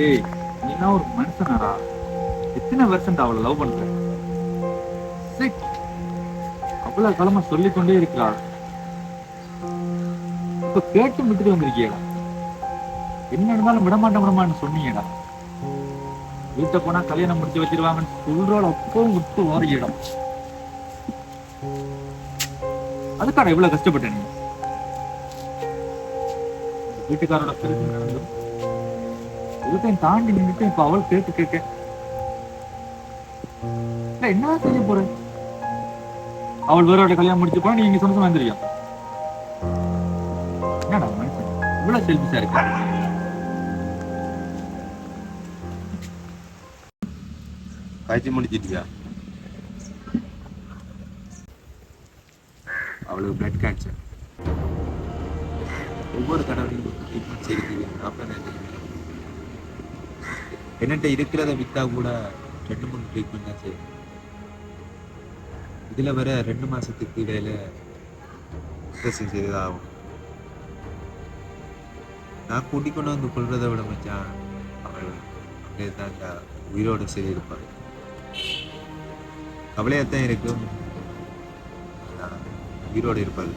ஏய், நீனா ஒரு மனுஷனாடா? எத்தனை வருஷம் அவளை லவ் பண்ற? சிக், அவ்வளவு காலமா சொல்லிக் கொண்டே இருக்கிறா. இப்ப கேட்டு விட்டுட்டு வந்திருக்கியடா. என்ன இருந்தாலும் விடமாட்டேன்னு சொன்னீங்கடா. வீட்டை போனா கல்யாணம் முடிச்சு வச்சிருவாங்கன்னு சொல்றோட அப்பவும் விட்டு ஓடுகிடா. அதுக்கான இவ்வளவு கஷ்டப்பட்ட நீ? வீட்டுக்காரோட பெருசு நடந்தும் எல்லாத்தையும் தாண்டி நின்றுட்டு இப்ப அவள் கேட்டு கேட்க இல்ல, என்ன செய்ய போற? அவள் வேற கல்யாணம் முடிச்சு போனா நீ இங்க சொந்த வந்துருக்கியா? என்னடா மனுஷன் இவ்வளவு செல்பிஷா இருக்க? காய்ச்சி முடிச்சிட்டியா? அவளுக்கு பிளட் கேன்சர். ஒவ்வொரு தடவையும் ட்ரீட்மெண்ட் செய்கிறீங்க. அப்புறம் என்னட்ட இருக்கிறத வித்தா கூட 2-3 ட்ரீட்மெண்ட் தான் செய்யும். இதுல வர 2 மாசத்துக்கு இடையில ஆப்ரேஷன் செய்ததா ஆகும். நான் கூட்டிக் கொண்டு வந்து கொள்றதை விட மச்சான், அவள் அப்படியே தான் உயிரோட சரி இருப்பாள். கவலையாத்தான் இருக்கும், உயிரோடு இருப்பாள்.